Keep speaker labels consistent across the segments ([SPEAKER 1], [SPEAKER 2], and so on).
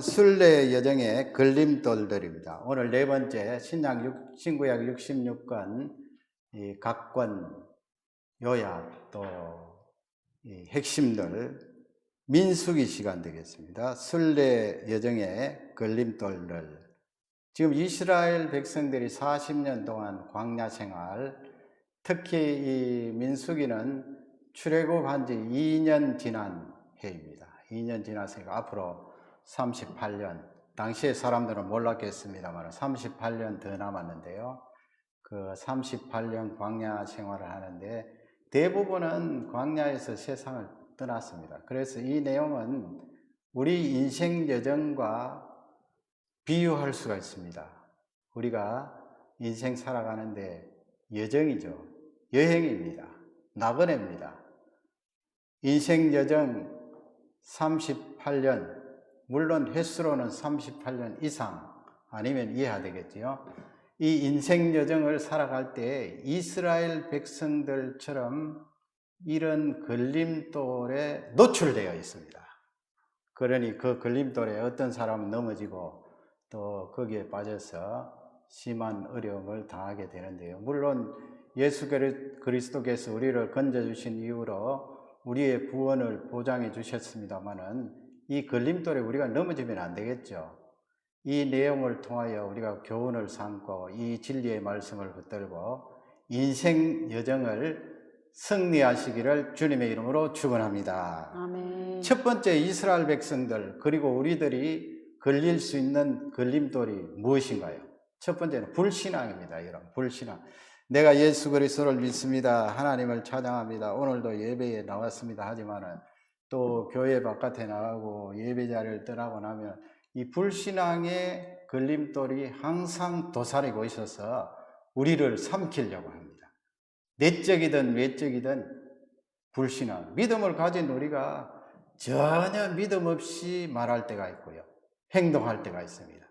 [SPEAKER 1] 순례 여정의 걸림돌들입니다. 오늘 네 번째 신구약 66권 각권 요약 또 핵심들 민수기 시간 되겠습니다. 순례 여정의 걸림돌들. 지금 이스라엘 백성들이 40년 동안 광야 생활, 특히 이 민수기는 출애굽한 지 2년 지난 해입니다. 2년 지났으니까 앞으로 38년, 당시에 사람들은 몰랐겠습니다만 38년 더 남았는데요. 그 38년 광야 생활을 하는데 대부분은 광야에서 세상을 떠났습니다. 그래서 이 내용은 우리 인생 여정과 비유할 수가 있습니다. 우리가 인생 살아가는데 여정이죠. 여행입니다. 나그네입니다. 인생 여정 38년, 물론 횟수로는 38년 이상 아니면 이해가 되겠지요. 이 인생 여정을 살아갈 때 이스라엘 백성들처럼 이런 걸림돌에 노출되어 있습니다. 그러니 그 걸림돌에 어떤 사람은 넘어지고 또 거기에 빠져서 심한 어려움을 당하게 되는데요. 물론 예수 그리스도께서 우리를 건져주신 이후로 우리의 구원을 보장해 주셨습니다마는 이 걸림돌에 우리가 넘어지면 안 되겠죠. 이 내용을 통하여 우리가 교훈을 삼고 이 진리의 말씀을 붙들고 인생 여정을 승리하시기를 주님의 이름으로 축원합니다.
[SPEAKER 2] 아멘.
[SPEAKER 1] 첫 번째 이스라엘 백성들 그리고 우리들이 걸릴 수 있는 걸림돌이 무엇인가요? 첫 번째는 불신앙입니다. 여러분, 불신앙. 내가 예수 그리스도를 믿습니다. 하나님을 찬양합니다. 오늘도 예배에 나왔습니다. 하지만은 또 교회 바깥에 나가고 예배 자리를 떠나고 나면 이 불신앙의 걸림돌이 항상 도사리고 있어서 우리를 삼키려고 합니다. 내적이든 외적이든 불신앙, 믿음을 가진 우리가 전혀 믿음 없이 말할 때가 있고요. 행동할 때가 있습니다.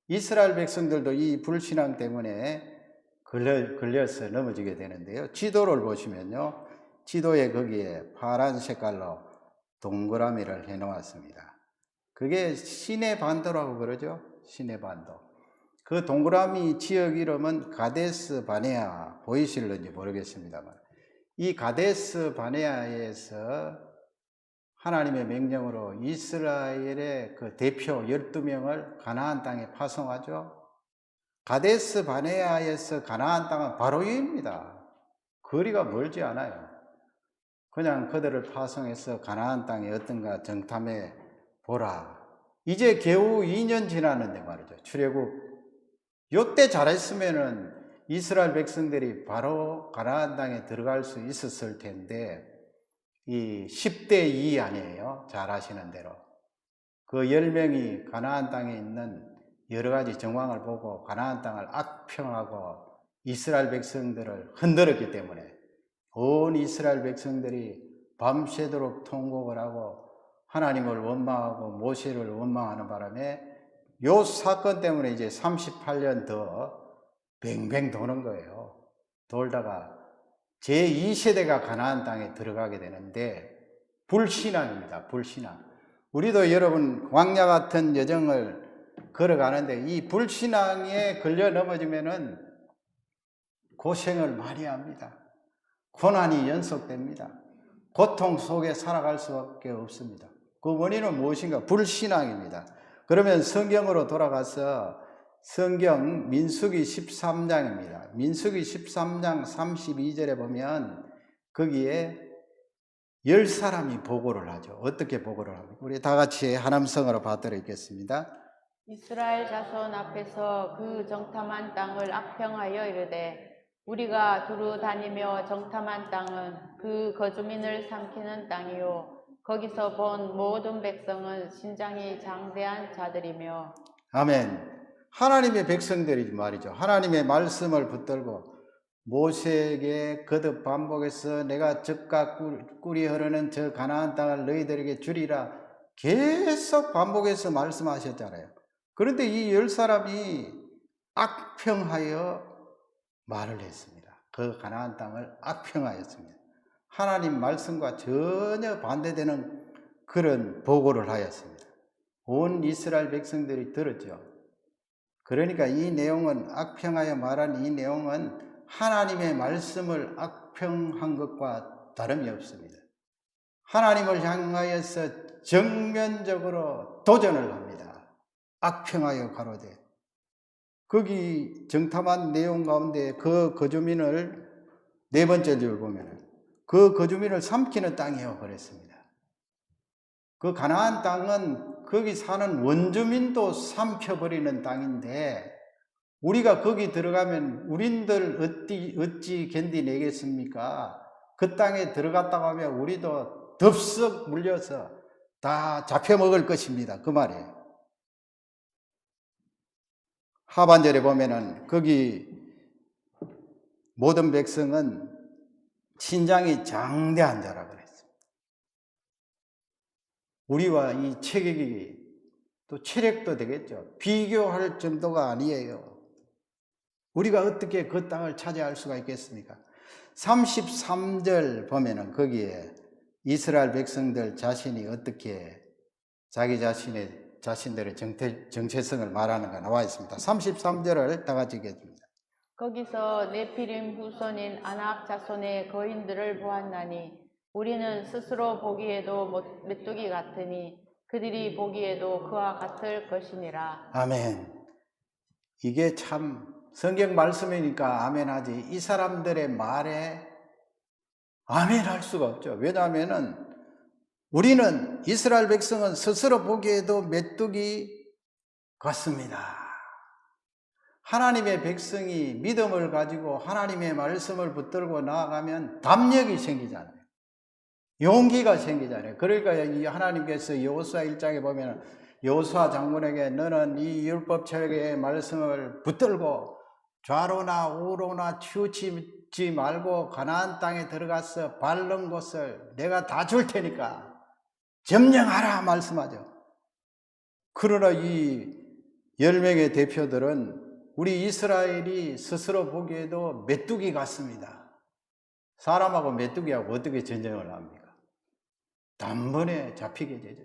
[SPEAKER 1] 이스라엘 백성들도 이 불신앙 때문에 걸려서 넘어지게 되는데요. 지도를 보시면요. 지도에 거기에 파란 색깔로 동그라미를 해 놓았습니다. 그게 시내 반도라고 그러죠. 시내 반도. 그 동그라미 지역 이름은 가데스 바네아, 보이실는지 모르겠습니다만 이 가데스 바네아에서 하나님의 명령으로 이스라엘의 그 대표 12명을 가나안 땅에 파송하죠. 가데스 바네아에서 가나안 땅은 바로 위입니다. 거리가 멀지 않아요. 그냥 그들을 파송해서 가나안 땅이 어떤가 정탐해 보라. 이제 겨우 2년 지났는데 말이죠. 출애굽. 요때 잘했으면은 이스라엘 백성들이 바로 가나안 땅에 들어갈 수 있었을 텐데 이 10대 2 아니에요. 잘 아시는 대로. 그 10명이 가나안 땅에 있는 여러 가지 정황을 보고 가나안 땅을 악평하고 이스라엘 백성들을 흔들었기 때문에 온 이스라엘 백성들이 밤새도록 통곡을 하고 하나님을 원망하고 모세를 원망하는 바람에 요 사건 때문에 이제 38년 더 뱅뱅 도는 거예요. 돌다가 제2세대가 가나안 땅에 들어가게 되는데 불신앙입니다. 불신앙. 우리도 여러분 광야 같은 여정을 걸어가는데 이 불신앙에 걸려 넘어지면은 고생을 많이 합니다. 고난이 연속됩니다. 고통 속에 살아갈 수밖에 없습니다. 그 원인은 무엇인가? 불신앙입니다. 그러면 성경으로 돌아가서 성경 민수기 13장입니다. 민수기 13장 32절에 보면 거기에 10사람이 보고를 하죠. 어떻게 보고를 합니까? 우리 다 같이 하남성으로 받들어 읽겠습니다.
[SPEAKER 2] 이스라엘 자손 앞에서 그 정탐한 땅을 악평하여 이르되 우리가 두루 다니며 정탐한 땅은 그 거주민을 삼키는 땅이요 거기서 본 모든 백성은 신장이 장대한 자들이며.
[SPEAKER 1] 아멘. 하나님의 백성들이 말이죠. 하나님의 말씀을 붙들고 모세에게 거듭 반복해서 내가 젖과 꿀이 흐르는 저 가나안 땅을 너희들에게 주리라 계속 반복해서 말씀하셨잖아요. 그런데 이 10사람이 악평하여 말을 했습니다. 그 가나안 땅을 악평하였습니다. 하나님 말씀과 전혀 반대되는 그런 보고를 하였습니다. 온 이스라엘 백성들이 들었죠. 그러니까 이 내용은 악평하여 말한 이 내용은 하나님의 말씀을 악평한 것과 다름이 없습니다. 하나님을 향하여서 정면적으로 도전을 합니다. 악평하여 가로되. 거기 정탐한 내용 가운데 그 거주민을 네 번째 줄 보면 그 거주민을 삼키는 땅이요 그랬습니다. 그 가나안 땅은 거기 사는 원주민도 삼켜버리는 땅인데 우리가 거기 들어가면 우린들 어찌 견디내겠습니까? 그 땅에 들어갔다고 하면 우리도 덥석 물려서 다 잡혀먹을 것입니다. 그 말이에요. 하반절에 보면은 거기 모든 백성은 신장이 장대한 자라 그랬습니다. 우리와 이 체격이 또 체력도 되겠죠. 비교할 정도가 아니에요. 우리가 어떻게 그 땅을 차지할 수가 있겠습니까? 33절 보면은 거기에 이스라엘 백성들 자신이 어떻게 자기 자신들의 정체성을 말하는가 나와 있습니다. 33절을 다 같이 읽겠습니다.
[SPEAKER 2] 거기서 네피림 후손인 아낙 자손의 거인들을 보았나니 우리는 스스로 보기에도 메뚜기 같으니 그들이 보기에도 그와 같을 것이니라.
[SPEAKER 1] 아멘. 이게 참 성경 말씀이니까 아멘 하지 이 사람들의 말에 아멘 할 수가 없죠. 왜냐하면은 우리는 이스라엘 백성은 스스로 보기에도 메뚜기 같습니다. 하나님의 백성이 믿음을 가지고 하나님의 말씀을 붙들고 나아가면 담력이 생기잖아요. 용기가 생기잖아요. 그러니까 이 하나님께서 여호수아 1장에 보면 여호수아 장군에게 너는 이 율법책의 말씀을 붙들고 좌로나 우로나 치우치지 말고 가나안 땅에 들어가서 밟는 곳을 내가 다 줄 테니까 점령하라 말씀하죠. 그러나 이 10명의 대표들은 우리 이스라엘이 스스로 보기에도 메뚜기 같습니다. 사람하고 메뚜기하고 어떻게 전쟁을 합니까? 단번에 잡히게 되죠.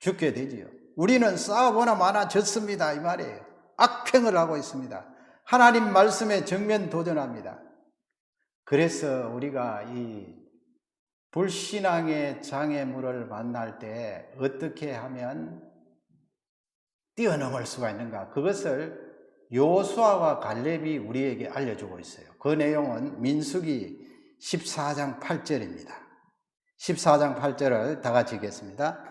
[SPEAKER 1] 죽게 되지요. 우리는 싸워보나 마나 졌습니다 이 말이에요. 악평을 하고 있습니다. 하나님 말씀에 정면 도전합니다. 그래서 우리가 이 불신앙의 장애물을 만날 때 어떻게 하면 뛰어넘을 수가 있는가? 그것을 여호수아와 갈렙이 우리에게 알려주고 있어요. 그 내용은 민수기 14장 8절입니다. 14장 8절을 다 같이 읽겠습니다.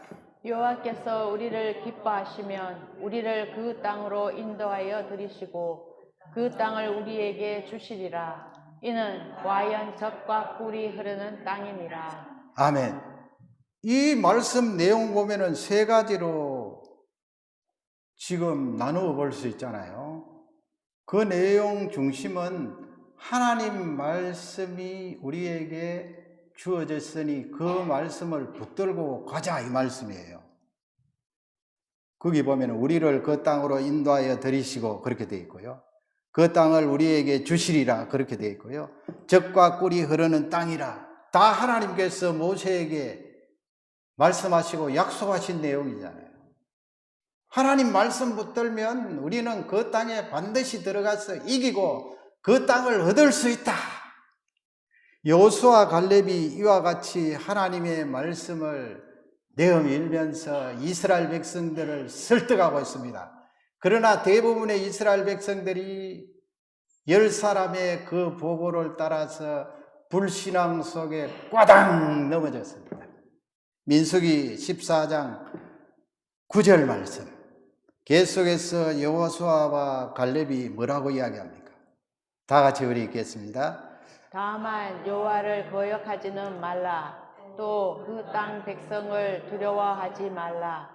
[SPEAKER 2] 여호와께서 우리를 기뻐하시면 우리를 그 땅으로 인도하여 들이시고 그 땅을 우리에게 주시리라. 이는 와연 젖과 꿀이 흐르는 땅이니라.
[SPEAKER 1] 아멘. 이 말씀 내용 보면은 세 가지로 지금 나누어 볼 수 있잖아요. 그 내용 중심은 하나님 말씀이 우리에게 주어졌으니 그 말씀을 붙들고 가자 이 말씀이에요. 거기 보면 우리를 그 땅으로 인도하여 들이시고 그렇게 되어 있고요. 그 땅을 우리에게 주시리라 그렇게 되어 있고요. 젖과 꿀이 흐르는 땅이라 다 하나님께서 모세에게 말씀하시고 약속하신 내용이잖아요. 하나님 말씀 붙들면 우리는 그 땅에 반드시 들어가서 이기고 그 땅을 얻을 수 있다. 여호수아 갈렙이 이와 같이 하나님의 말씀을 내어밀면서 이스라엘 백성들을 설득하고 있습니다. 그러나 대부분의 이스라엘 백성들이 10사람의 그 보고를 따라서 불신앙 속에 꽈당 넘어졌습니다. 민수기 14장 9절 말씀 계속해서 여호수아와 갈렙이 뭐라고 이야기합니까? 다 같이 우리 읽겠습니다.
[SPEAKER 2] 다만 여호와를 거역하지는 말라. 또 그 땅 백성을 두려워하지 말라.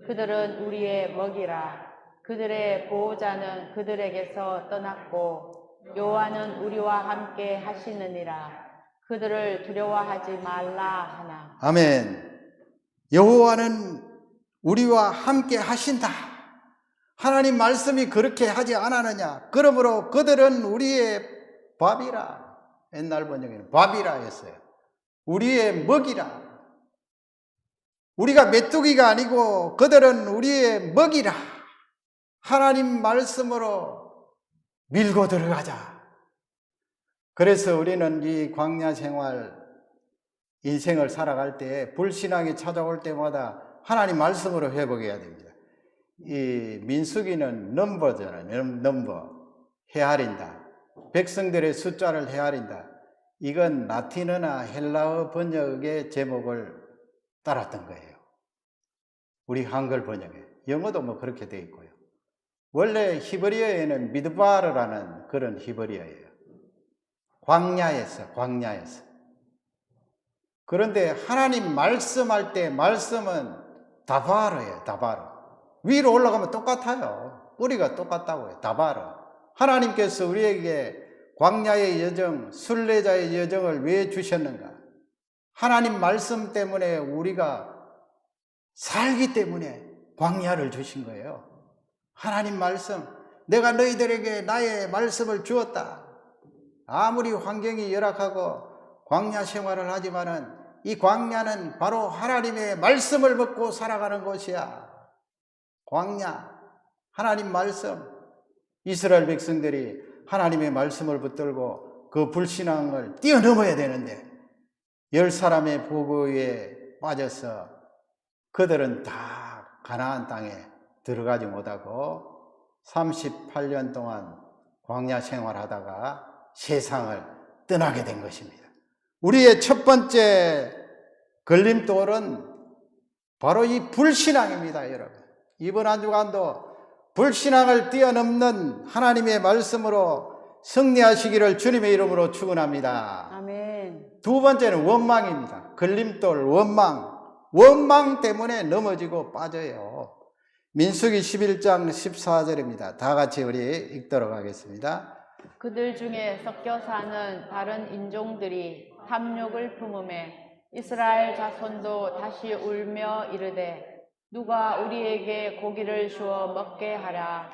[SPEAKER 2] 그들은 우리의 먹이라. 그들의 보호자는 그들에게서 떠났고 여호와는 우리와 함께 하시느니라. 그들을 두려워하지 말라 하나.
[SPEAKER 1] 아멘. 여호와는 우리와 함께 하신다. 하나님 말씀이 그렇게 하지 않았느냐? 그러므로 그들은 우리의 밥이라. 옛날 번역에는 밥이라 했어요. 우리의 먹이라. 우리가 메뚜기가 아니고 그들은 우리의 먹이라. 하나님 말씀으로 밀고 들어가자. 그래서 우리는 이 광야 생활 인생을 살아갈 때 불신앙이 찾아올 때마다 하나님 말씀으로 회복해야 됩니다. 이 민수기는 넘버잖아요. 넘버. 헤아린다. 백성들의 숫자를 헤아린다. 이건 라틴어나 헬라어 번역의 제목을 따랐던 거예요. 우리 한글 번역에. 영어도 뭐 그렇게 되어 있고요. 원래 히브리어에는 미드바르라는 그런 히브리어예요. 광야에서. 그런데 하나님 말씀할 때 말씀은 다바르예요. 다바르. 위로 올라가면 똑같아요. 뿌리가 똑같다고요. 다바르. 하나님께서 우리에게 광야의 여정, 순례자의 여정을 왜 주셨는가? 하나님 말씀 때문에 우리가 살기 때문에 광야를 주신 거예요. 하나님 말씀, 내가 너희들에게 나의 말씀을 주었다. 아무리 환경이 열악하고 광야 생활을 하지만은 이 광야는 바로 하나님의 말씀을 먹고 살아가는 곳이야. 광야, 하나님 말씀. 이스라엘 백성들이 하나님의 말씀을 붙들고 그 불신앙을 뛰어넘어야 되는데 10사람의 보고에 빠져서 그들은 다 가나안 땅에 들어가지 못하고 38년 동안 광야 생활하다가 세상을 떠나게 된 것입니다. 우리의 첫 번째 걸림돌은 바로 이 불신앙입니다, 여러분. 이번 한 주간도 불신앙을 뛰어넘는 하나님의 말씀으로 승리하시기를 주님의 이름으로 축원합니다.
[SPEAKER 2] 아멘.
[SPEAKER 1] 두 번째는 원망입니다. 걸림돌, 원망. 원망 때문에 넘어지고 빠져요. 민수기 11장 14절입니다. 다 같이 우리 읽도록 하겠습니다.
[SPEAKER 2] 그들 중에 섞여 사는 다른 인종들이 탐욕을 품음에 이스라엘 자손도 다시 울며 이르되 누가 우리에게 고기를 주어 먹게 하랴.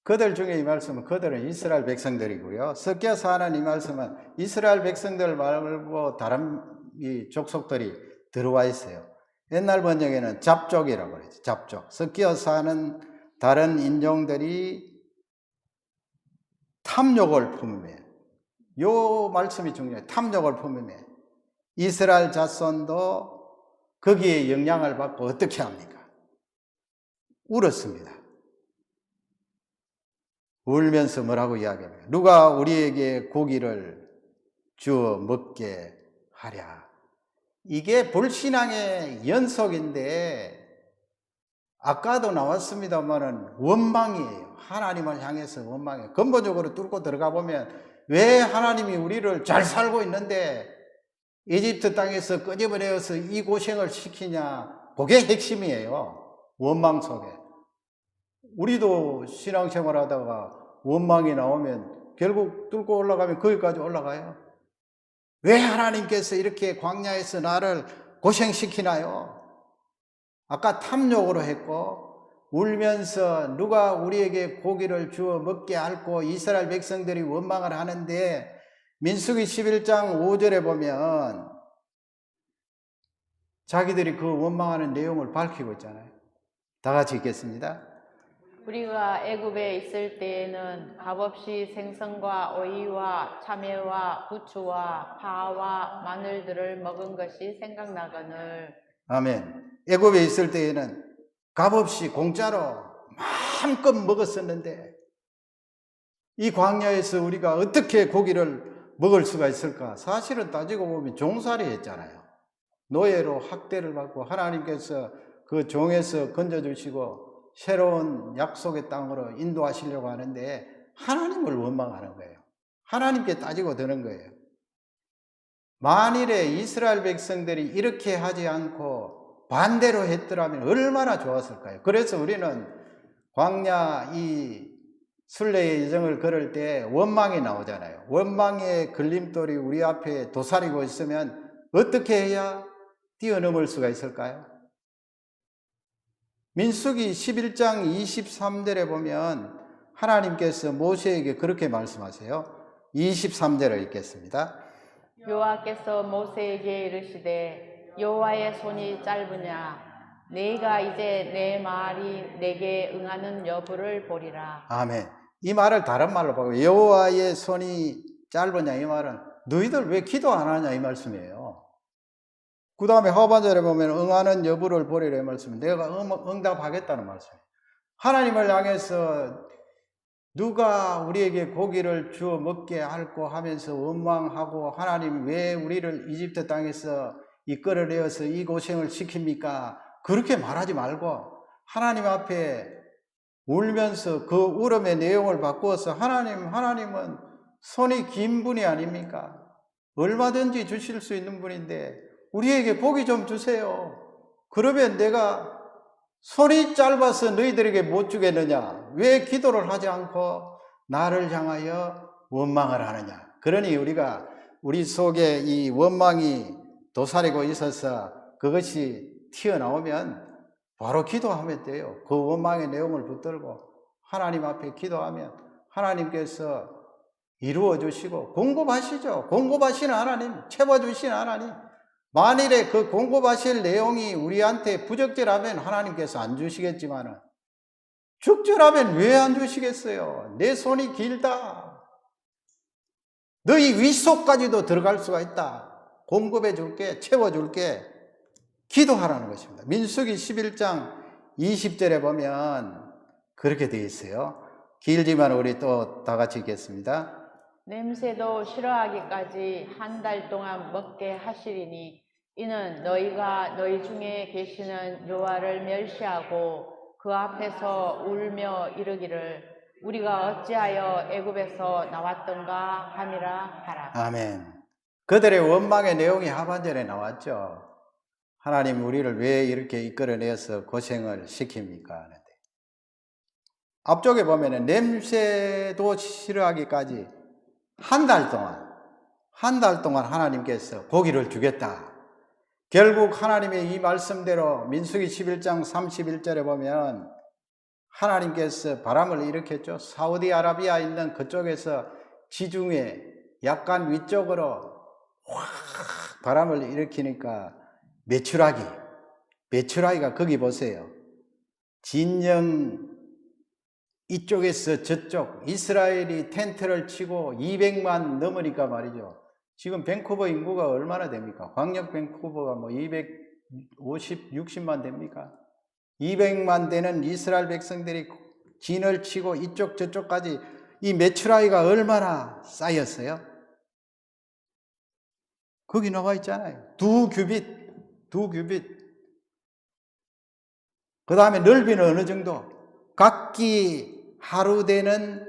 [SPEAKER 1] 그들 중에 이 말씀은 그들은 이스라엘 백성들이고요. 섞여 사는 이 말씀은 이스라엘 백성들 말고 다른 이 족속들이 들어와 있어요. 옛날 번역에는 잡족이라고 그러죠. 잡족. 섞여 사는 다른 인종들이 탐욕을 품으며, 요 말씀이 중요해요. 탐욕을 품으며 이스라엘 자손도 거기에 영향을 받고 어떻게 합니까? 울었습니다. 울면서 뭐라고 이야기합니까? 누가 우리에게 고기를 주어 먹게 하랴. 이게 불신앙의 연속인데 아까도 나왔습니다만은 원망이에요. 하나님을 향해서 원망이에요. 근본적으로 뚫고 들어가 보면 왜 하나님이 우리를 잘 살고 있는데 이집트 땅에서 끄집어내어서 이 고생을 시키냐. 그게 핵심이에요. 원망 속에. 우리도 신앙생활 하다가 원망이 나오면 결국 뚫고 올라가면 거기까지 올라가요. 왜 하나님께서 이렇게 광야에서 나를 고생시키나요? 아까 탐욕으로 했고 울면서 누가 우리에게 고기를 주어 먹게 앓고 이스라엘 백성들이 원망을 하는데 민수기 11장 5절에 보면 자기들이 그 원망하는 내용을 밝히고 있잖아요. 다 같이 읽겠습니다.
[SPEAKER 2] 우리가 애굽에 있을 때에는 값없이 생선과 오이와 참외와 부추와 파와 마늘들을 먹은 것이 생각나거늘.
[SPEAKER 1] 아멘. 애굽에 있을 때에는 값없이 공짜로 마음껏 먹었었는데 이 광야에서 우리가 어떻게 고기를 먹을 수가 있을까? 사실은 따지고 보면 종살이 했잖아요. 노예로 학대를 받고 하나님께서 그 종에서 건져주시고 새로운 약속의 땅으로 인도하시려고 하는데 하나님을 원망하는 거예요. 하나님께 따지고 드는 거예요. 만일에 이스라엘 백성들이 이렇게 하지 않고 반대로 했더라면 얼마나 좋았을까요? 그래서 우리는 광야 이 순례의 여정을 걸을 때 원망이 나오잖아요. 원망의 걸림돌이 우리 앞에 도사리고 있으면 어떻게 해야 뛰어넘을 수가 있을까요? 민수기 11장 23절에 보면 하나님께서 모세에게 그렇게 말씀하세요. 23절을 읽겠습니다.
[SPEAKER 2] 여호와께서 모세에게 이르시되 여호와의 손이 짧으냐 네가 이제 내 말이 내게 응하는 여부를 보리라.
[SPEAKER 1] 아멘. 이 말을 다른 말로 보고 여호와의 손이 짧으냐 이 말은 너희들 왜 기도 안 하냐 이 말씀이에요. 그 다음에 하반절에 보면 응하는 여부를 보리라 이 말씀은 내가 응답하겠다는 말씀이에요. 하나님을 향해서 누가 우리에게 고기를 주어 먹게 할고 하면서 원망하고 하나님 왜 우리를 이집트 땅에서 이끌어내어서 이 고생을 시킵니까? 그렇게 말하지 말고 하나님 앞에 울면서 그 울음의 내용을 바꾸어서 하나님은 손이 긴 분이 아닙니까? 얼마든지 주실 수 있는 분인데 우리에게 복이 좀 주세요. 그러면 내가 손이 짧아서 너희들에게 못 주겠느냐? 왜 기도를 하지 않고 나를 향하여 원망을 하느냐? 그러니 우리가 우리 속에 이 원망이 도사리고 있어서 그것이 튀어나오면 바로 기도하면 돼요. 그 원망의 내용을 붙들고 하나님 앞에 기도하면 하나님께서 이루어 주시고 공급하시죠. 공급하시는 하나님, 채워주시는 하나님. 만일에 그 공급하실 내용이 우리한테 부적절하면 하나님께서 안 주시겠지만은 적절하면 왜 안 주시겠어요? 내 손이 길다. 너희 윗속까지도 들어갈 수가 있다. 공급해 줄게, 채워 줄게. 기도하라는 것입니다. 민수기 11장 20절에 보면 그렇게 되어 있어요. 길지만 우리 또 다 같이 읽겠습니다.
[SPEAKER 2] 냄새도 싫어하기까지 한 달 동안 먹게 하시리니 이는 너희가 너희 중에 계시는 여호와를 멸시하고 그 앞에서 울며 이르기를 우리가 어찌하여 애굽에서 나왔던가 함이라 하라.
[SPEAKER 1] 아멘. 그들의 원망의 내용이 하반절에 나왔죠. 하나님 우리를 왜 이렇게 이끌어내서 고생을 시킵니까? 하는데 앞쪽에 보면은 냄새도 싫어하기까지 한 달 동안 하나님께서 고기를 주겠다. 결국 하나님의 이 말씀대로 민수기 11장 31절에 보면 하나님께서 바람을 일으켰죠. 사우디아라비아 있는 그쪽에서 지중해 약간 위쪽으로 확 바람을 일으키니까 메추라기가 거기 보세요. 진영 이쪽에서 저쪽 이스라엘이 텐트를 치고 200만 넘으니까 말이죠. 지금 밴쿠버 인구가 얼마나 됩니까? 광역 밴쿠버가 뭐 250, 60만 됩니까? 200만 되는 이스라엘 백성들이 진을 치고 이쪽 저쪽까지 이 메추라기가 얼마나 쌓였어요? 거기 나와 있잖아요. 2규빗. 그 다음에 넓이는 어느 정도? 각기 하루 되는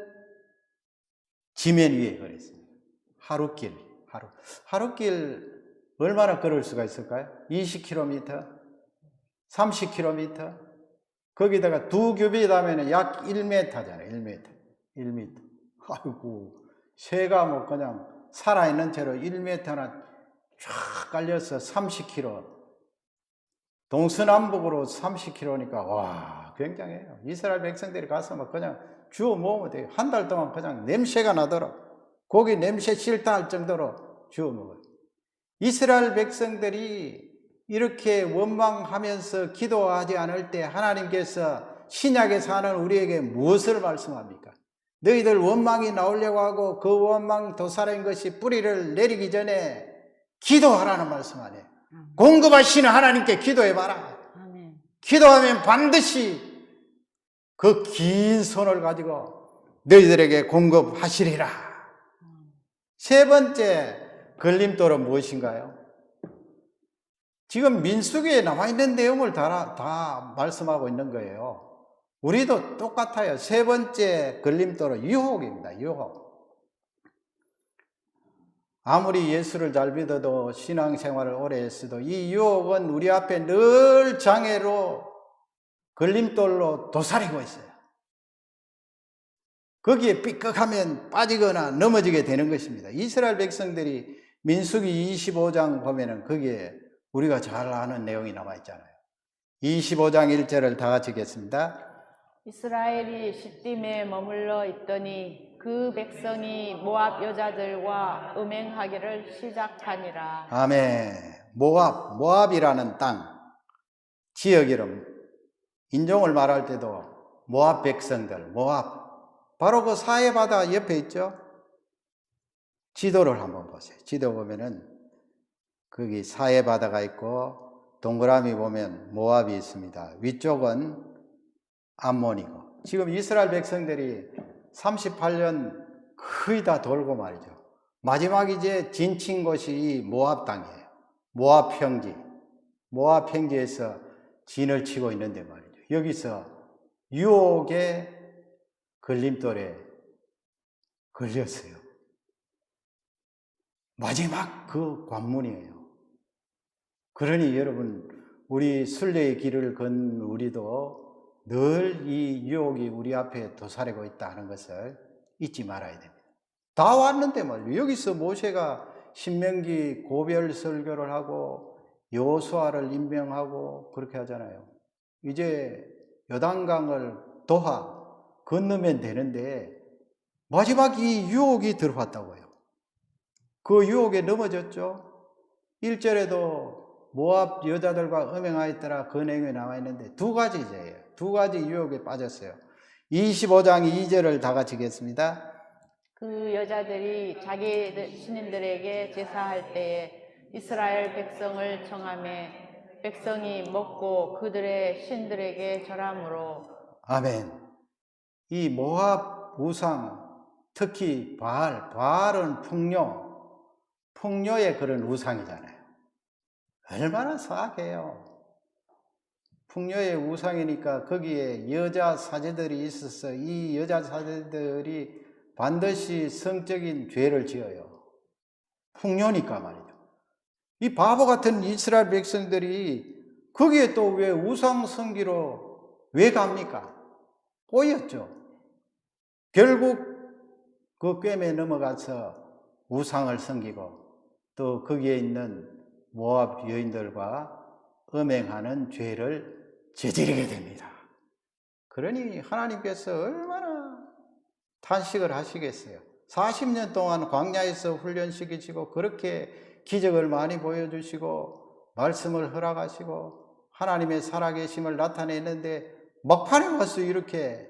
[SPEAKER 1] 지면 위에 걸었습니다. 하루길 얼마나 걸을 수가 있을까요? 20km, 30km. 거기다가 2규빗 하면 약 1m잖아요. 1m. 아이고, 새가 뭐 그냥 살아있는 채로 1m나 쫙 깔려서 30km. 동서남북으로 30km니까 와 굉장해요. 이스라엘 백성들이 가서 막 그냥 주워 먹으면 돼요. 한 달 동안 그냥 냄새가 나도록 고기 냄새 싫다 할 정도로 주워 먹어요. 이스라엘 백성들이 이렇게 원망하면서 기도하지 않을 때 하나님께서 신약에 사는 우리에게 무엇을 말씀합니까? 너희들 원망이 나오려고 하고 그 원망 도사린 것이 뿌리를 내리기 전에 기도하라는 말씀 아니에요. 공급하시는 하나님께 기도해봐라.
[SPEAKER 2] 아멘.
[SPEAKER 1] 기도하면 반드시 그 긴 손을 가지고 너희들에게 공급하시리라. 세 번째 걸림돌은 무엇인가요? 지금 민수기에 나와 있는 내용을 다 말씀하고 있는 거예요. 우리도 똑같아요. 세 번째 걸림돌은 유혹입니다. 유혹. 아무리 예수를 잘 믿어도 신앙생활을 오래 했어도 이 유혹은 우리 앞에 늘 장애로 걸림돌로 도사리고 있어요. 거기에 삐걱하면 빠지거나 넘어지게 되는 것입니다. 이스라엘 백성들이 민수기 25장 보면은 거기에 우리가 잘 아는 내용이 나와 있잖아요. 25장 1절을 다 같이 읽겠습니다.
[SPEAKER 2] 이스라엘이 시딤에 머물러 있더니 그 백성이 모압 여자들과 음행하기를 시작하니라.
[SPEAKER 1] 아멘. 모압이라는 땅, 지역 이름, 인종을 말할 때도 모압 백성들, 모압. 바로 그 사해바다 옆에 있죠? 지도를 한번 보세요. 지도 보면은 거기 사해바다가 있고 동그라미 보면 모압이 있습니다. 위쪽은 암몬이고. 지금 이스라엘 백성들이 38년 거의 다 돌고 말이죠. 마지막 이제 진친 곳이 이 모압 땅이에요. 모압 평지. 모압 평지에서 진을 치고 있는데 말이죠. 여기서 유혹의 걸림돌에 걸렸어요. 마지막 그 관문이에요. 그러니 여러분, 우리 순례의 길을 건 우리도 늘 이 유혹이 우리 앞에 도사리고 있다는 것을 잊지 말아야 됩니다. 다 왔는데 말이에요. 여기서 모세가 신명기 고별 설교를 하고 여호수아를 임명하고 그렇게 하잖아요. 이제 요단강을 도하 건너면 되는데 마지막 이 유혹이 들어왔다고요. 그 유혹에 넘어졌죠. 1절에도 모압 여자들과 음행하였더라 그 내용이 나와 있는데 두 가지 죄예요. 두 가지 유혹에 빠졌어요. 25장 2절을 다 같이 읽겠습니다.
[SPEAKER 2] 그 여자들이 자기 신인들에게 제사할 때에 이스라엘 백성을 청하매 백성이 먹고 그들의 신들에게 절함으로.
[SPEAKER 1] 아멘. 이 모압 우상, 특히 바알은 풍요의 그런 우상이잖아요. 얼마나 사악해요. 풍요의 우상이니까 거기에 여자 사제들이 있어서 이 여자 사제들이 반드시 성적인 죄를 지어요. 풍요니까 말이죠. 이 바보 같은 이스라엘 백성들이 거기에 또 왜 우상 섬기로 왜 갑니까? 꼬였죠. 결국 그 꿰매 넘어가서 우상을 섬기고 또 거기에 있는 모압 여인들과 음행하는 죄를 저지르게 됩니다. 그러니 하나님께서 얼마나 탄식을 하시겠어요. 40년 동안 광야에서 훈련시키시고 그렇게 기적을 많이 보여주시고 말씀을 허락하시고 하나님의 살아계심을 나타내는데 막판에 와서 이렇게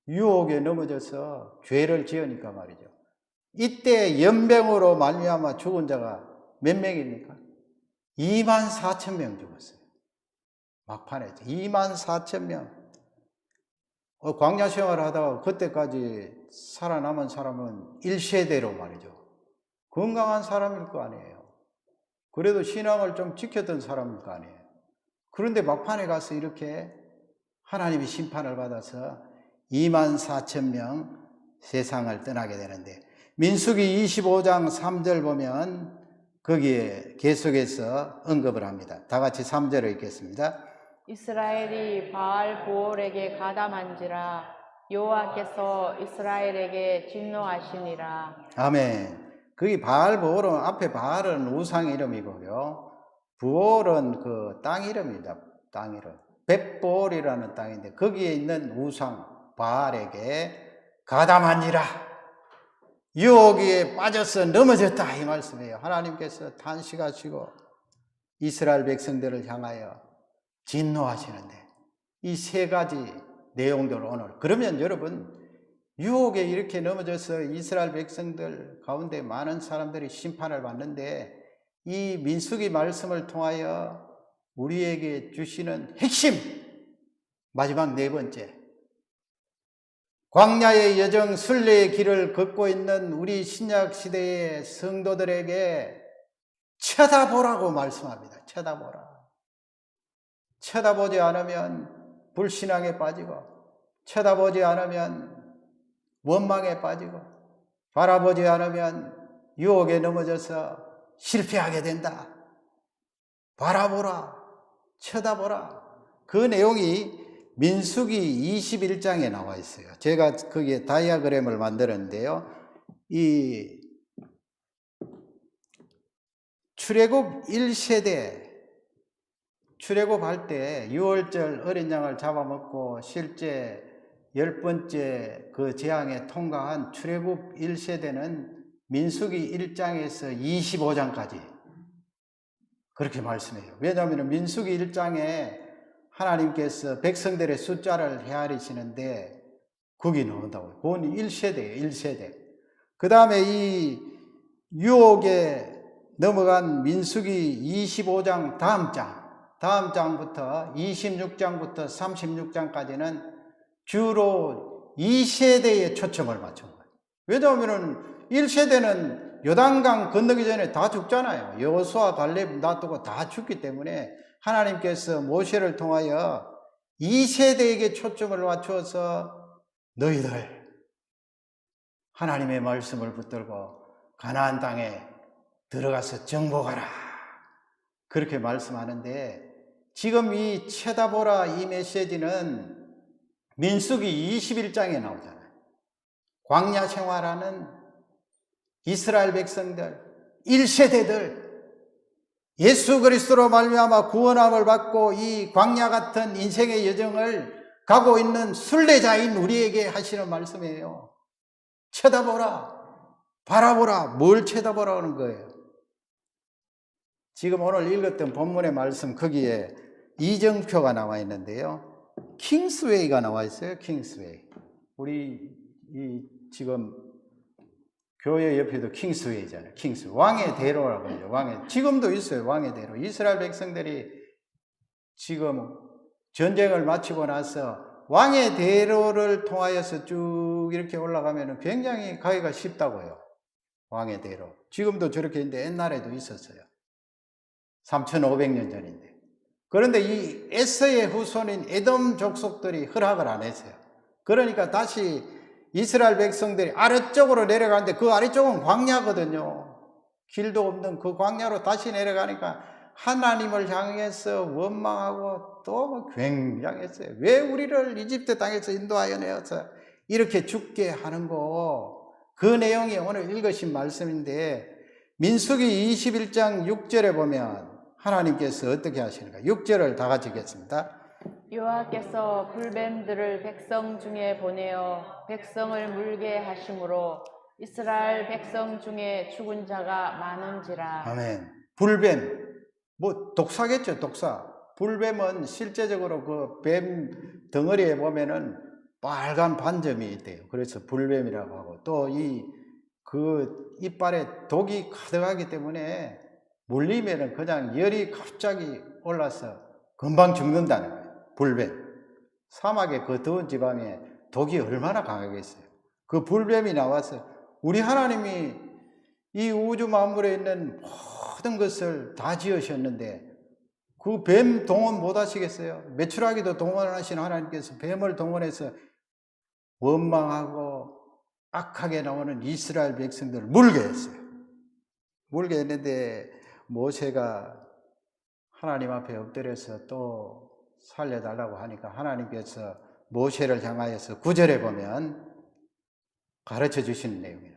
[SPEAKER 1] 유혹에 넘어져서 죄를 지으니까 말이죠. 이때 연병으로 말미암아 죽은 자가 몇 명입니까? 24,000명 죽었어요. 막판에 24,000명. 광야 생활을 하다가 그때까지 살아남은 사람은 1세대로 말이죠. 건강한 사람일 거 아니에요. 그래도 신앙을 좀 지켰던 사람일 거 아니에요. 그런데 막판에 가서 이렇게 하나님이 심판을 받아서 24,000명 세상을 떠나게 되는데 민수기 25장 3절 보면 거기에 계속해서 언급을 합니다. 다 같이 3절을 읽겠습니다.
[SPEAKER 2] 이스라엘이 바알 보올에게 가담한지라 여호와께서 이스라엘에게 진노하시니라.
[SPEAKER 1] 아멘. 거기 바알 보올은 앞에 바알은 우상 이름이고요. 부올은 그 땅 이름입니다. 땅 이름. 벳보올이라는 땅인데 거기에 있는 우상 바알에게 가담한지라. 유혹에 빠져서 넘어졌다 이 말씀이에요. 하나님께서 탄식하시고 이스라엘 백성들을 향하여 진노하시는데 이 세 가지 내용들 오늘 그러면 여러분 유혹에 이렇게 넘어져서 이스라엘 백성들 가운데 많은 사람들이 심판을 받는데 이 민수기 말씀을 통하여 우리에게 주시는 핵심 마지막 네 번째 광야의 여정 순례의 길을 걷고 있는 우리 신약 시대의 성도들에게 쳐다보라고 말씀합니다. 쳐다보라. 쳐다보지 않으면 불신앙에 빠지고 쳐다보지 않으면 원망에 빠지고 바라보지 않으면 유혹에 넘어져서 실패하게 된다. 바라보라. 쳐다보라. 그 내용이 민수기 21장에 나와 있어요. 제가 거기에 다이어그램을 만들었는데요. 이 출애굽 1세대 출애굽할 때 6월절 어린 양을 잡아먹고 실제 10번째 그 재앙에 통과한 출애굽 1세대는 민수기 1장에서 25장까지 그렇게 말씀해요. 왜냐하면 민수기 1장에 하나님께서 백성들의 숫자를 헤아리시는데 거기 넣는다고요. 그건 1세대예요. 1세대. 그 다음에 이 유혹에 넘어간 민수기 25장 다음 장부터 26장부터 36장까지는 주로 2세대에 초점을 맞춘 거예요. 왜냐하면 1세대는 요단강 건너기 전에 다 죽잖아요. 여호수아 갈렙 놔두고 다 죽기 때문에 하나님께서 모세를 통하여 2세대에게 초점을 맞추어서 너희들 하나님의 말씀을 붙들고 가나안 땅에 들어가서 정복하라 그렇게 말씀하는데, 지금 이 쳐다보라 이 메시지는 민수기 21장에 나오잖아요. 광야 생활하는 이스라엘 백성들 1세대들 예수 그리스도로 말미암아 구원함을 받고 이 광야 같은 인생의 여정을 가고 있는 순례자인 우리에게 하시는 말씀이에요. 쳐다보라, 바라보라. 뭘 쳐다보라 하는 거예요? 지금 오늘 읽었던 본문의 말씀 거기에 이정표가 나와 있는데요. 킹스웨이가 나와 있어요. 킹스웨이. 우리 지금 교회 옆에도 킹스웨이잖아요. 킹스웨이. 왕의 대로라고 하죠. 지금도 있어요. 왕의 대로. 이스라엘 백성들이 지금 전쟁을 마치고 나서 왕의 대로를 통하여서 쭉 이렇게 올라가면 굉장히 가기가 쉽다고요. 왕의 대로. 지금도 저렇게 있는데 옛날에도 있었어요. 3,500년 전인데. 그런데 이 에서의 후손인 에돔 족속들이 허락을 안 했어요. 그러니까 다시 이스라엘 백성들이 아래쪽으로 내려가는데 그 아래쪽은 광야거든요. 길도 없는 그 광야로 다시 내려가니까 하나님을 향해서 원망하고 또 굉장했어요. 왜 우리를 이집트 땅에서 인도하여 내어서 이렇게 죽게 하는 거. 그 내용이 오늘 읽으신 말씀인데 민수기 21장 6절에 보면 하나님께서 어떻게 하시는가? 6절을 다 같이 읽겠습니다.
[SPEAKER 2] 여호와께서 불뱀들을 백성 중에 보내어 백성을 물게 하심으로 이스라엘 백성 중에 죽은 자가 많은지라.
[SPEAKER 1] 아멘. 불뱀, 독사겠죠, 독사. 불뱀은 실제적으로 그 뱀 덩어리에 보면은 빨간 반점이 있대요. 그래서 불뱀이라고 하고, 또 그 이빨에 독이 가득하기 때문에 물리면은 그냥 열이 갑자기 올라서 금방 죽는다는 거예요. 불뱀. 사막의 그 더운 지방에 독이 얼마나 강하겠어요. 그 불뱀이 나와서 우리 하나님이 이 우주 만물에 있는 모든 것을 다 지으셨는데 그 뱀 동원 못 하시겠어요? 메추라기도 동원하신 하나님께서 뱀을 동원해서 원망하고 악하게 나오는 이스라엘 백성들을 물게 했어요. 물게 했는데 모세가 하나님 앞에 엎드려서 또 살려달라고 하니까 하나님께서 모세를 향하여서 9절에 보면 가르쳐 주시는 내용이에요.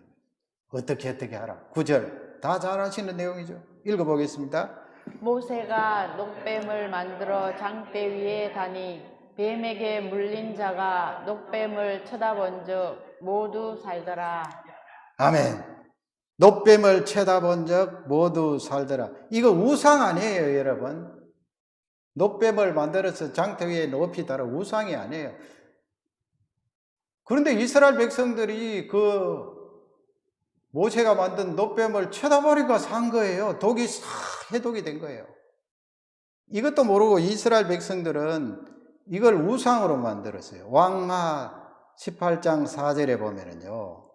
[SPEAKER 1] 어떻게 하라. 9절 다 잘 아시는 내용이죠. 읽어보겠습니다.
[SPEAKER 2] 모세가 녹뱀을 만들어 장대 위에 다니 뱀에게 물린 자가 녹뱀을 쳐다본즉 모두 살더라. 아멘.
[SPEAKER 1] 녹뱀을 쳐다본즉 모두 살더라. 이거 우상 아니에요, 여러분. 녹뱀을 만들어서 장대 위에 높이 달아 우상이 아니에요. 그런데 이스라엘 백성들이 그 모세가 만든 녹뱀을 쳐다보니까 산 거예요. 독이 싹 해독이 된 거예요. 이것도 모르고 이스라엘 백성들은 이걸 우상으로 만들었어요. 왕하 18장 4절에 보면은요,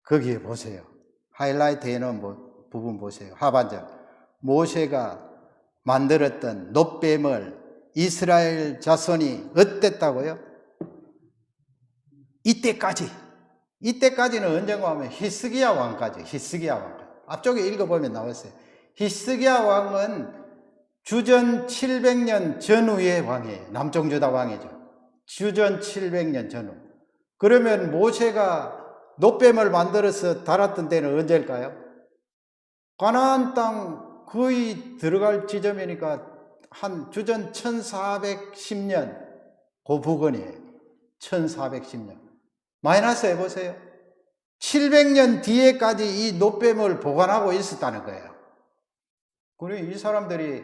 [SPEAKER 1] 거기에 보세요. 하이라이트 해놓은 부분 보세요. 하반절. 모세가 만들었던 녹뱀을 이스라엘 자손이 어땠다고요? 이때까지는 언젠가 하면 히스기야 왕까지. 앞쪽에 읽어보면 나왔어요. 히스기야 왕은 주전 700년 전후의 왕이에요. 남쪽 유다 왕이죠. 주전 700년 전후. 그러면 모세가 녹뱀을 만들어서 달았던 때는 언제일까요? 가나안 땅 거의 들어갈 지점이니까 한 주전 1410년 그 부근이에요. 1410년. 마이너스 해보세요. 700년 뒤에까지 이 녹뱀을 보관하고 있었다는 거예요. 그래 이 사람들이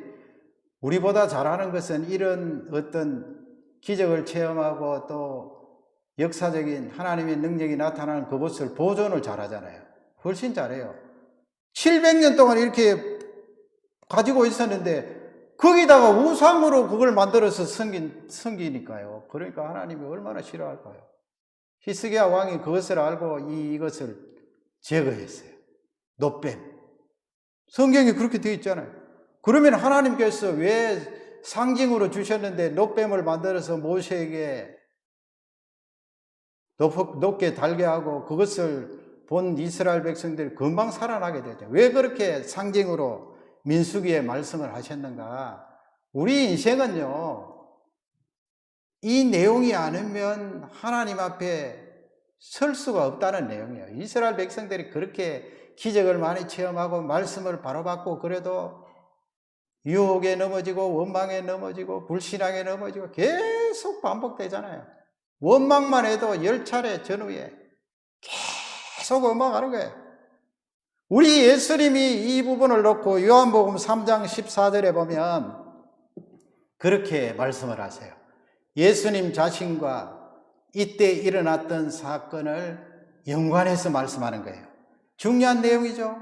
[SPEAKER 1] 우리보다 잘하는 것은 이런 어떤 기적을 체험하고 또 역사적인 하나님의 능력이 나타나는 그것을 보존을 잘하잖아요. 훨씬 잘해요. 700년 동안 이렇게 가지고 있었는데 거기다가 우상으로 그걸 만들어서 섬기니까요. 그러니까 하나님이 얼마나 싫어할까요? 히스기야 왕이 그것을 알고 이것을 제거했어요. 노뱀. 성경에 그렇게 되어 있잖아요. 그러면 하나님께서 왜 상징으로 주셨는데 노뱀을 만들어서 모세에게 높게 달게 하고 그것을 본 이스라엘 백성들이 금방 살아나게 되죠. 왜 그렇게 상징으로 민수기에 말씀을 하셨는가? 우리 인생은요, 이 내용이 아니면 하나님 앞에 설 수가 없다는 내용이에요. 이스라엘 백성들이 그렇게 기적을 많이 체험하고 말씀을 바로 받고 그래도 유혹에 넘어지고 원망에 넘어지고 불신앙에 넘어지고 계속 반복되잖아요. 원망만 해도 10차례 전후에 계속 원망하는 거예요. 우리 예수님이 이 부분을 놓고 요한복음 3장 14절에 보면 그렇게 말씀을 하세요. 예수님 자신과 이때 일어났던 사건을 연관해서 말씀하는 거예요. 중요한 내용이죠.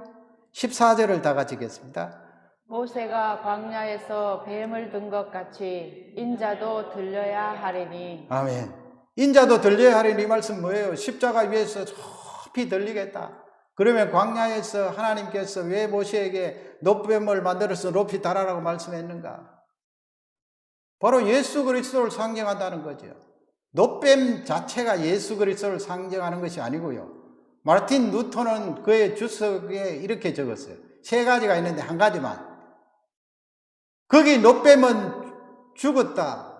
[SPEAKER 1] 14절을 다 같이 읽겠습니다.
[SPEAKER 2] 모세가 광야에서 뱀을 든 것 같이 인자도 들려야 하리니.
[SPEAKER 1] 아멘. 인자도 들려야 하리니 이 말씀 뭐예요? 십자가 위에서 높이 들리겠다. 그러면 광야에서 하나님께서 왜 모세에게 노뱀을 만들어서 높이 달아라고 말씀했는가? 바로 예수 그리스도를 상징한다는 거죠. 노뱀 자체가 예수 그리스도를 상징하는 것이 아니고요. 마르틴 루터는 그의 주석에 이렇게 적었어요. 3가지가 있는데 한 가지만. 거기 노뱀은 죽었다.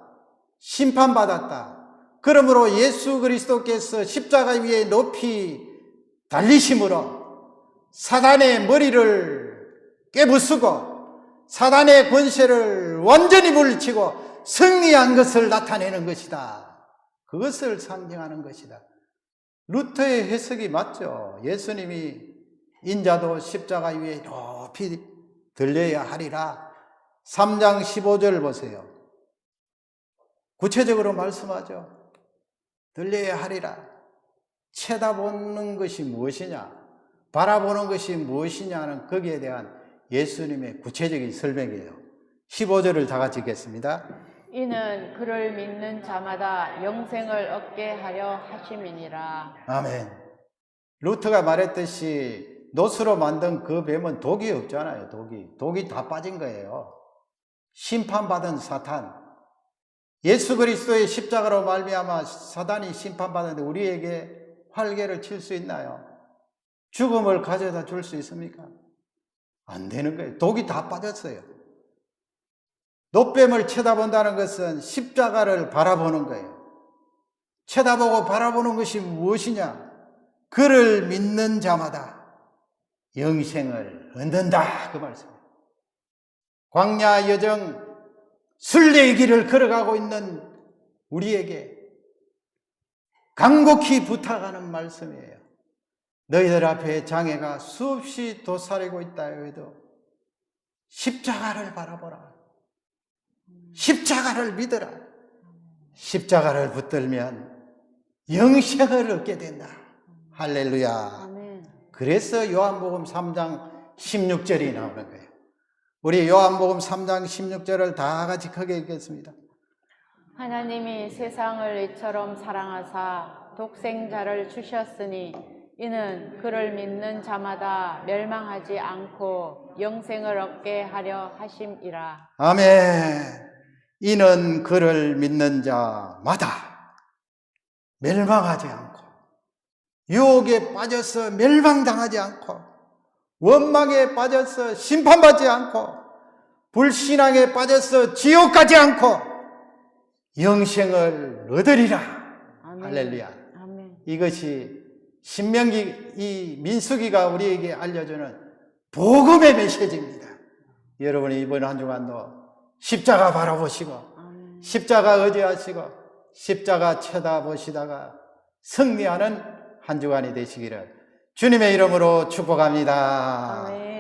[SPEAKER 1] 심판받았다. 그러므로 예수 그리스도께서 십자가 위에 높이 달리심으로 사단의 머리를 깨부수고 사단의 권세를 완전히 물리치고 승리한 것을 나타내는 것이다. 그것을 상징하는 것이다. 루터의 해석이 맞죠. 예수님이 인자도 십자가 위에 높이 들려야 하리라. 3장 15절 보세요. 구체적으로 말씀하죠. 들려야 하리라. 쳐다보는 것이 무엇이냐, 바라보는 것이 무엇이냐는 거기에 대한 예수님의 구체적인 설명이에요. 15절을 다 같이 읽겠습니다.
[SPEAKER 2] 이는 그를 믿는 자마다 영생을 얻게 하려 하심이니라.
[SPEAKER 1] 아멘. 루터가 말했듯이 노스로 만든 그 뱀은 독이 없잖아요. 독이 다 빠진 거예요. 심판받은 사탄, 예수 그리스도의 십자가로 말미암아 사단이 심판받았는데 우리에게 활개를 칠 수 있나요? 죽음을 가져다 줄 수 있습니까? 안 되는 거예요. 독이 다 빠졌어요. 노뱀을 쳐다본다는 것은 십자가를 바라보는 거예요. 쳐다보고 바라보는 것이 무엇이냐? 그를 믿는 자마다 영생을 얻는다. 그 말씀이에요. 광야 여정 순례의 길을 걸어가고 있는 우리에게 간곡히 부탁하는 말씀이에요. 너희들 앞에 장애가 수없이 도사리고 있다 해도 십자가를 바라보라. 십자가를 믿어라. 십자가를 붙들면 영생을 얻게 된다. 할렐루야.
[SPEAKER 2] 아멘.
[SPEAKER 1] 그래서 요한복음 3장 16절이 나오는 거예요. 우리 요한복음 3장 16절을 다 같이 크게 읽겠습니다.
[SPEAKER 2] 하나님이 세상을 이처럼 사랑하사 독생자를 주셨으니 이는 그를 믿는 자마다 멸망하지 않고 영생을 얻게 하려 하심이라.
[SPEAKER 1] 아멘. 이는 그를 믿는 자마다 멸망하지 않고 유혹에 빠져서 멸망당하지 않고 원망에 빠져서 심판받지 않고 불신앙에 빠져서 지옥 가지 않고 영생을 얻으리라.
[SPEAKER 2] 아멘.
[SPEAKER 1] 할렐루야.
[SPEAKER 2] 아멘.
[SPEAKER 1] 이것이 신명기, 이 민수기가 우리에게 알려주는 복음의 메시지입니다. 여러분이 이번 한 주간도 십자가 바라보시고
[SPEAKER 2] 아멘.
[SPEAKER 1] 십자가 의지하시고 십자가 쳐다보시다가 승리하는 한 주간이 되시기를 주님의 이름으로 축복합니다.
[SPEAKER 2] 아멘.